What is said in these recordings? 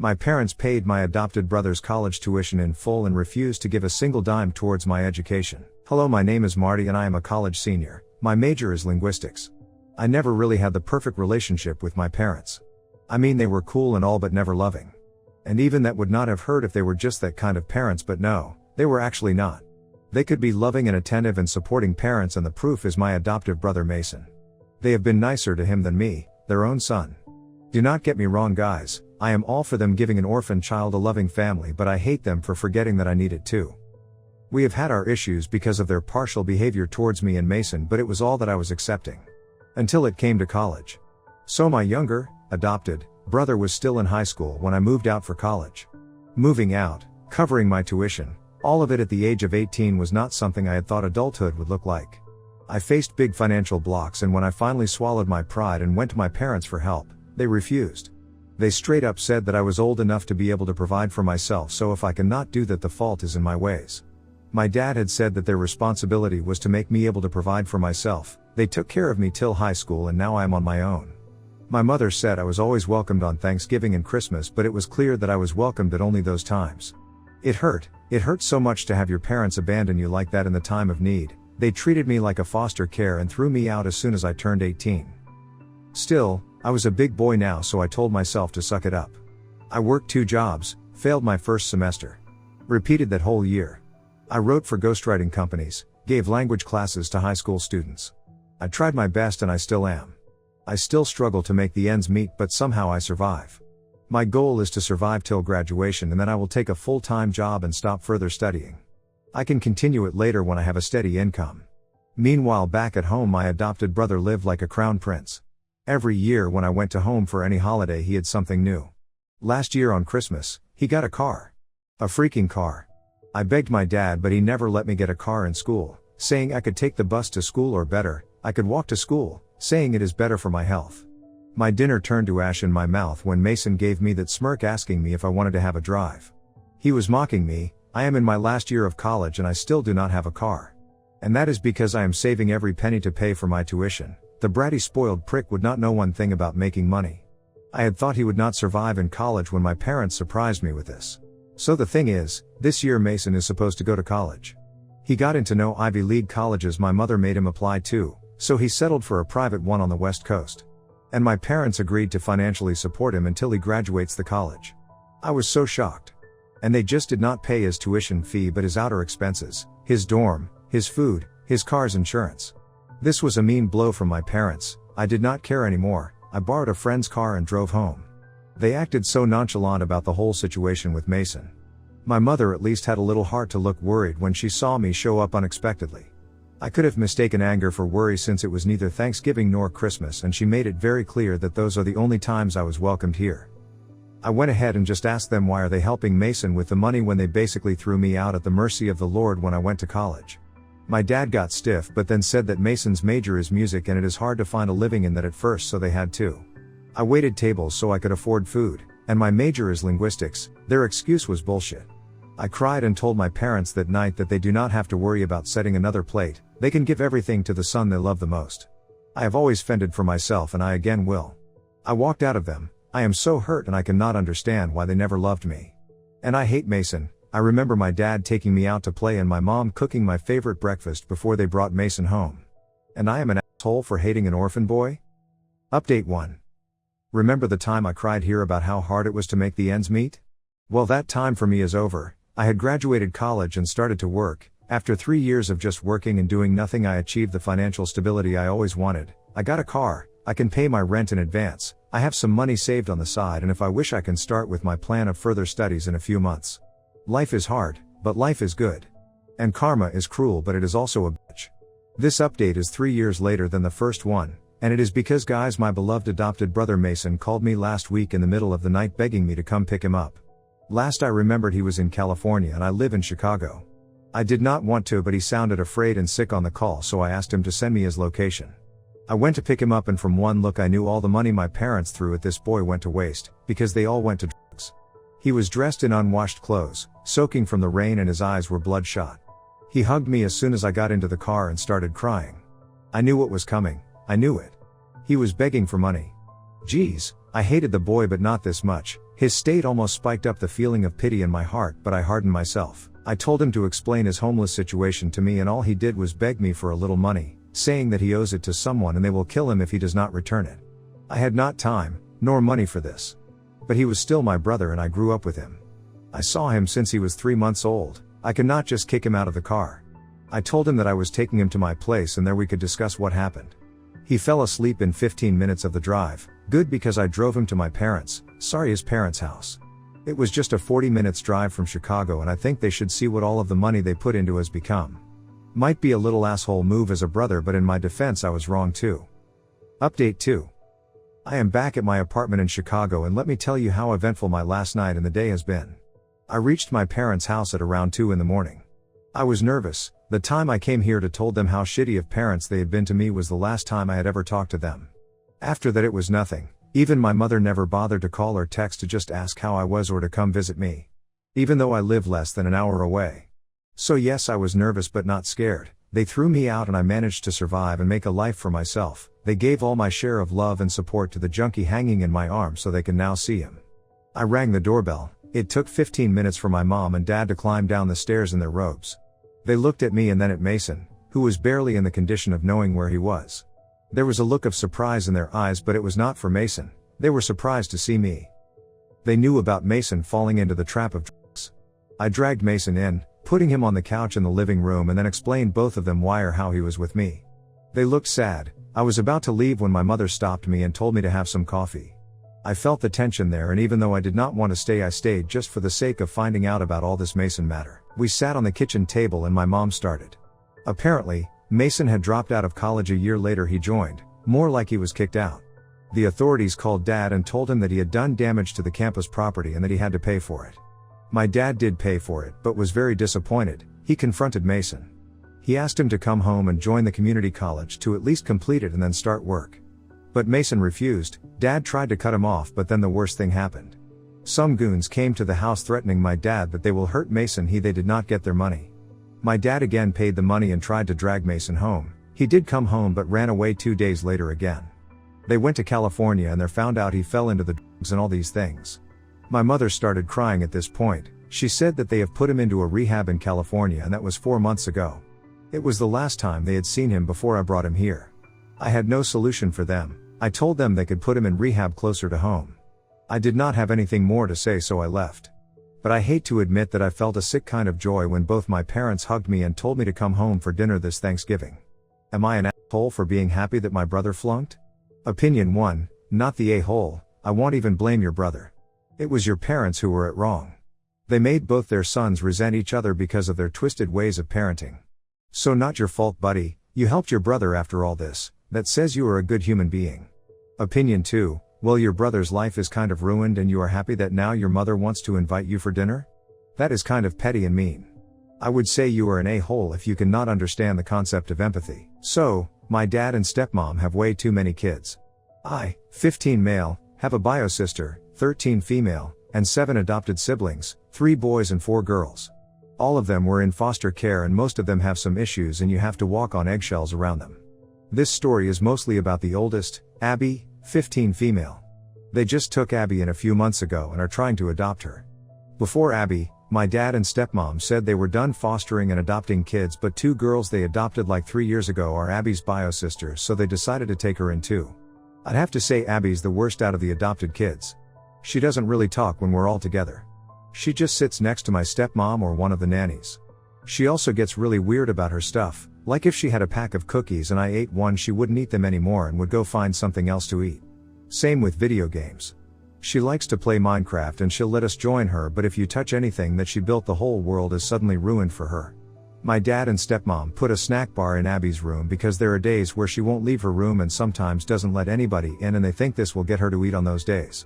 My parents paid my adopted brother's college tuition in full and refused to give a single dime towards my education. Hello, my name is Marty and I am a college senior. My major is linguistics. I never really had the perfect relationship with my parents. I mean, they were cool and all but never loving. And even that would not have hurt if they were just that kind of parents, but no, they were actually not. They could be loving and attentive and supporting parents, and the proof is my adoptive brother Mason. They have been nicer to him than me, their own son. Do not get me wrong, guys, I am all for them giving an orphan child a loving family, but I hate them for forgetting that I need it too. We have had our issues because of their partial behavior towards me and Mason, but it was all that I was accepting. Until it came to college. So my younger, adopted, brother was still in high school when I moved out for college. Moving out, covering my tuition, all of it at the age of 18 was not something I had thought adulthood would look like. I faced big financial blocks, and when I finally swallowed my pride and went to my parents for help, they refused. They straight up said that I was old enough to be able to provide for myself, so if I cannot do that, the fault is in my ways. My dad had said that their responsibility was to make me able to provide for myself. They took care of me till high school and now I am on my own. My mother said I was always welcomed on Thanksgiving and Christmas, but it was clear that I was welcomed at only those times. It hurt so much to have your parents abandon you like that in the time of need. They treated me like a foster care and threw me out as soon as I turned 18. Still, I was a big boy now, so I told myself to suck it up. I worked 2 jobs, failed my first semester. Repeated that whole year. I wrote for ghostwriting companies, gave language classes to high school students. I tried my best and I still am. I still struggle to make the ends meet, but somehow I survive. My goal is to survive till graduation, and then I will take a full-time job and stop further studying. I can continue it later when I have a steady income. Meanwhile, back at home, my adopted brother lived like a crown prince. Every year when I went to home for any holiday, he had something new. Last year on Christmas, he got a car. A freaking car. I begged my dad, but he never let me get a car in school, saying I could take the bus to school, or better, I could walk to school, saying it is better for my health. My dinner turned to ash in my mouth when Mason gave me that smirk, asking me if I wanted to have a drive. He was mocking me. I am in my last year of college and I still do not have a car. And that is because I am saving every penny to pay for my tuition. The bratty spoiled prick would not know one thing about making money. I had thought he would not survive in college when my parents surprised me with this. So the thing is, this year Mason is supposed to go to college. He got into no Ivy League colleges my mother made him apply to, so he settled for a private one on the West Coast. And my parents agreed to financially support him until he graduates the college. I was so shocked. And they just did not pay his tuition fee but his outer expenses, his dorm, his food, his car's insurance. This was a mean blow from my parents. I did not care anymore. I borrowed a friend's car and drove home. They acted so nonchalant about the whole situation with Mason. My mother at least had a little heart to look worried when she saw me show up unexpectedly. I could have mistaken anger for worry, since it was neither Thanksgiving nor Christmas, and she made it very clear that those are the only times I was welcomed here. I went ahead and just asked them, why are they helping Mason with the money when they basically threw me out at the mercy of the Lord when I went to college? My dad got stiff, but then said that Mason's major is music and it is hard to find a living in that at first, so they had to. I waited tables so I could afford food, and my major is linguistics. Their excuse was bullshit. I cried and told my parents that night that they do not have to worry about setting another plate. They can give everything to the son they love the most. I have always fended for myself and I again will. I walked out of them. I am so hurt and I cannot understand why they never loved me. And I hate Mason. I remember my dad taking me out to play and my mom cooking my favorite breakfast before they brought Mason home. And I am an asshole for hating an orphan boy? Update 1. Remember the time I cried here about how hard it was to make the ends meet? Well, that time for me is over. I had graduated college and started to work. After 3 years of just working and doing nothing, I achieved the financial stability I always wanted. I got a car. I can pay my rent in advance. I have some money saved on the side, and if I wish I can start with my plan of further studies in a few months. Life is hard, but life is good. And karma is cruel, but it is also a bitch. This update is 3 years later than the first one, and it is because, guys, my beloved adopted brother Mason called me last week in the middle of the night begging me to come pick him up. Last I remembered he was in California and I live in Chicago. I did not want to, but he sounded afraid and sick on the call, so I asked him to send me his location. I went to pick him up, and from one look I knew all the money my parents threw at this boy went to waste, because they all went to drugs. He was dressed in unwashed clothes, soaking from the rain, and his eyes were bloodshot. He hugged me as soon as I got into the car and started crying. I knew what was coming. I knew it. He was begging for money. Geez, I hated the boy but not this much. His state almost spiked up the feeling of pity in my heart, but I hardened myself. I told him to explain his homeless situation to me, and all he did was beg me for a little money, saying that he owes it to someone and they will kill him if he does not return it. I had not time, nor money for this. But he was still my brother and I grew up with him. I saw him since he was 3 months old. I could not just kick him out of the car. I told him that I was taking him to my place and there we could discuss what happened. He fell asleep in 15 minutes of the drive. Good, because I drove him to my parents', his parents' house. It was just a 40 minutes drive from Chicago, and I think they should see what all of the money they put into has become. Might be a little asshole move as a brother, but in my defense I was wrong too. Update 2. I am back at my apartment in Chicago, and let me tell you how eventful my last night and the day has been. I reached my parents' house at around 2 in the morning. I was nervous. The time I came here to told them how shitty of parents they had been to me was the last time I had ever talked to them. After that it was nothing. Even my mother never bothered to call or text to just ask how I was or to come visit me. Even though I live less than an hour away. So yes, I was nervous but not scared. They threw me out and I managed to survive and make a life for myself. They gave all my share of love and support to the junkie hanging in my arms so they can now see him. I rang the doorbell. It took 15 minutes for my mom and dad to climb down the stairs in their robes. They looked at me and then at Mason, who was barely in the condition of knowing where he was. There was a look of surprise in their eyes, but it was not for Mason. They were surprised to see me. They knew about Mason falling into the trap of drugs. I dragged Mason in, putting him on the couch in the living room, and then explained both of them why or how he was with me. They looked sad. I was about to leave when my mother stopped me and told me to have some coffee. I felt the tension there, and even though I did not want to stay, I stayed just for the sake of finding out about all this Mason matter. We sat on the kitchen table and my mom started. Apparently, Mason had dropped out of college a year later. He joined, more like he was kicked out. The authorities called Dad and told him that he had done damage to the campus property and that he had to pay for it. My dad did pay for it, but was very disappointed. He confronted Mason. He asked him to come home and join the community college to at least complete it and then start work. But Mason refused. Dad tried to cut him off, but then the worst thing happened. Some goons came to the house threatening my dad that they will hurt Mason. They did not get their money. My dad again paid the money and tried to drag Mason home. He did come home but ran away 2 days later again. They went to California and they found out he fell into the drugs and all these things. My mother started crying at this point. She said that they have put him into a rehab in California, and that was 4 months ago. It was the last time they had seen him before I brought him here. I had no solution for them. I told them they could put him in rehab closer to home. I did not have anything more to say, so I left. But I hate to admit that I felt a sick kind of joy when both my parents hugged me and told me to come home for dinner this Thanksgiving. Am I an a-hole for being happy that my brother flunked? Opinion 1, not the a-hole. I won't even blame your brother. It was your parents who were at wrong. They made both their sons resent each other because of their twisted ways of parenting. So not your fault, buddy. You helped your brother after all this. That says you are a good human being. Opinion 2, well, your brother's life is kind of ruined and you are happy that now your mother wants to invite you for dinner? That is kind of petty and mean. I would say you are an a-hole if you cannot understand the concept of empathy. So, my dad and stepmom have way too many kids. I, 15 male, have a bio sister, 13 female, and 7 adopted siblings, 3 boys and 4 girls. All of them were in foster care and most of them have some issues and you have to walk on eggshells around them. This story is mostly about the oldest, Abby, 15 female. They just took Abby in a few months ago and are trying to adopt her. Before Abby, my dad and stepmom said they were done fostering and adopting kids, but 2 girls they adopted like 3 years ago are Abby's bio sisters, so they decided to take her in too. I'd have to say Abby's the worst out of the adopted kids. She doesn't really talk when we're all together. She just sits next to my stepmom or one of the nannies. She also gets really weird about her stuff, like if she had a pack of cookies and I ate one, she wouldn't eat them anymore and would go find something else to eat. Same with video games. She likes to play Minecraft and she'll let us join her, but if you touch anything that she built, the whole world is suddenly ruined for her. My dad and stepmom put a snack bar in Abby's room because there are days where she won't leave her room and sometimes doesn't let anybody in, and they think this will get her to eat on those days.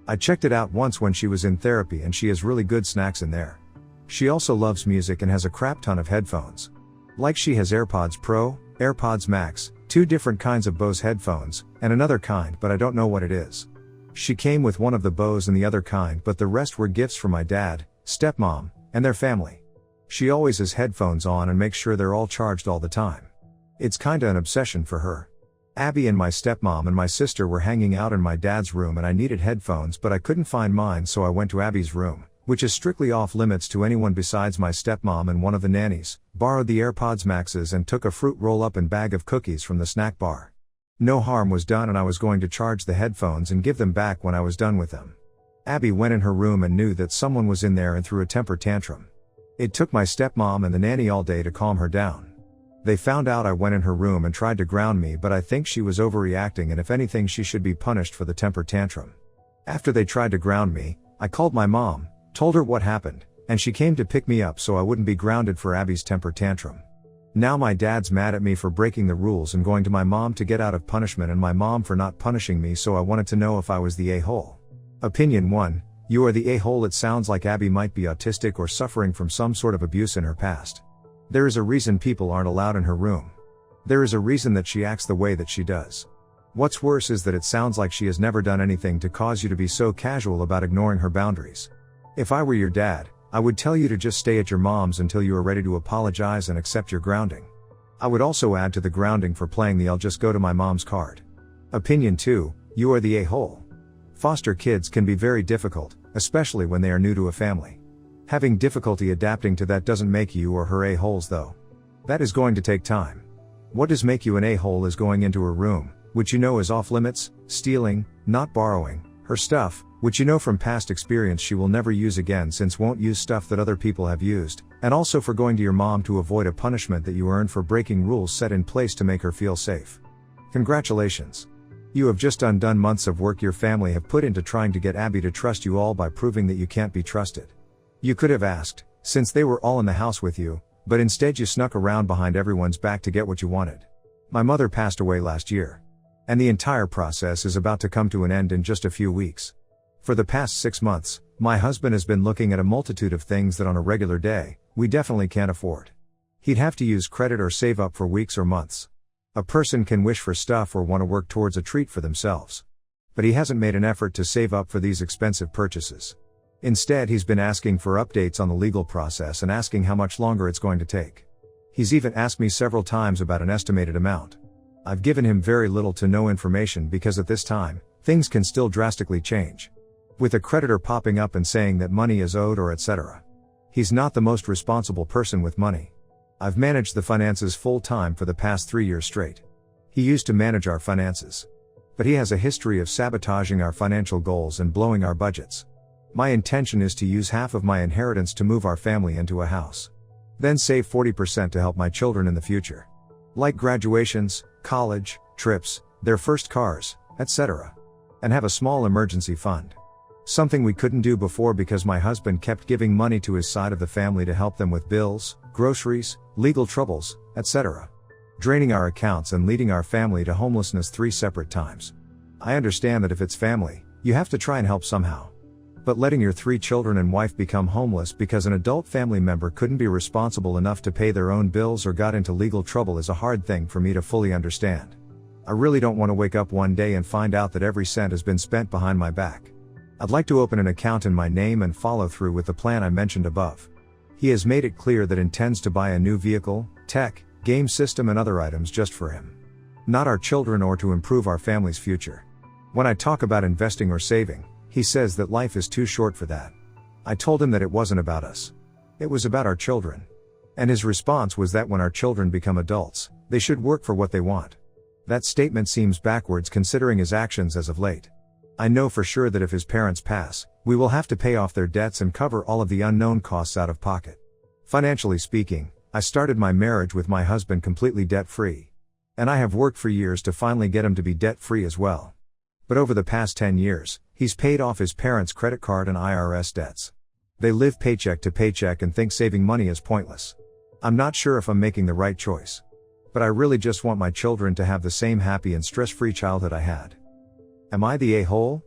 I checked it out once when she was in therapy and she has really good snacks in there. She also loves music and has a crap ton of headphones. Like she has AirPods Pro, AirPods Max, 2 different kinds of Bose headphones, and another kind but I don't know what it is. She came with one of the Bose and the other kind, but the rest were gifts from my dad, stepmom, and their family. She always has headphones on and makes sure they're all charged all the time. It's kinda an obsession for her. Abby and my stepmom and my sister were hanging out in my dad's room and I needed headphones but I couldn't find mine, so I went to Abby's room, which is strictly off limits to anyone besides my stepmom and one of the nannies, borrowed the AirPods Maxes and took a fruit roll-up and bag of cookies from the snack bar. No harm was done and I was going to charge the headphones and give them back when I was done with them. Abby went in her room and knew that someone was in there and threw a temper tantrum. It took my stepmom and the nanny all day to calm her down. They found out I went in her room and tried to ground me, but I think she was overreacting and if anything she should be punished for the temper tantrum. After they tried to ground me, I called my mom, told her what happened, and she came to pick me up so I wouldn't be grounded for Abby's temper tantrum. Now my dad's mad at me for breaking the rules and going to my mom to get out of punishment and my mom for not punishing me, so I wanted to know if I was the a-hole. Opinion 1, you are the a-hole. It sounds like Abby might be autistic or suffering from some sort of abuse in her past. There is a reason people aren't allowed in her room. There is a reason that she acts the way that she does. What's worse is that it sounds like she has never done anything to cause you to be so casual about ignoring her boundaries. If I were your dad, I would tell you to just stay at your mom's until you are ready to apologize and accept your grounding. I would also add to the grounding for playing the "I'll just go to my mom's" card. Opinion 2, you are the a-hole. Foster kids can be very difficult, especially when they are new to a family. Having difficulty adapting to that doesn't make you or her a-holes though. That is going to take time. What does make you an a-hole is going into her room, which you know is off limits, stealing, not borrowing, her stuff, which you know from past experience she will never use again since won't use stuff that other people have used, and also for going to your mom to avoid a punishment that you earned for breaking rules set in place to make her feel safe. Congratulations. You have just undone months of work your family have put into trying to get Abby to trust you all by proving that you can't be trusted. You could have asked, since they were all in the house with you, but instead you snuck around behind everyone's back to get what you wanted. My mother passed away last year. And the entire process is about to come to an end in just a few weeks. For the past 6 months, my husband has been looking at a multitude of things that on a regular day, we definitely can't afford. He'd have to use credit or save up for weeks or months. A person can wish for stuff or want to work towards a treat for themselves. But he hasn't made an effort to save up for these expensive purchases. Instead, he's been asking for updates on the legal process and asking how much longer it's going to take. He's even asked me several times about an estimated amount. I've given him very little to no information because at this time, things can still drastically change. With a creditor popping up and saying that money is owed or etc. He's not the most responsible person with money. I've managed the finances full time for the past 3 years straight. He used to manage our finances. But he has a history of sabotaging our financial goals and blowing our budgets. My intention is to use half of my inheritance to move our family into a house. Then save 40% to help my children in the future. Like graduations, college, trips, their first cars, etc. And have a small emergency fund. Something we couldn't do before because my husband kept giving money to his side of the family to help them with bills, groceries, legal troubles, etc. Draining our accounts and leading our family to homelessness 3 separate times. I understand that if it's family, you have to try and help somehow. But letting your 3 children and wife become homeless because an adult family member couldn't be responsible enough to pay their own bills or got into legal trouble is a hard thing for me to fully understand. I really don't want to wake up one day and find out that every cent has been spent behind my back. I'd like to open an account in my name and follow through with the plan I mentioned above. He has made it clear that intends to buy a new vehicle, tech, game system and other items just for him. Not our children or to improve our family's future. When I talk about investing or saving, he says that life is too short for that. I told him that it wasn't about us. It was about our children. And his response was that when our children become adults, they should work for what they want. That statement seems backwards considering his actions as of late. I know for sure that if his parents pass, we will have to pay off their debts and cover all of the unknown costs out of pocket. Financially speaking, I started my marriage with my husband completely debt-free. And I have worked for years to finally get him to be debt-free as well. But over the past 10 years, he's paid off his parents' credit card and IRS debts. They live paycheck to paycheck and think saving money is pointless. I'm not sure if I'm making the right choice. But I really just want my children to have the same happy and stress-free childhood I had. Am I the a-hole?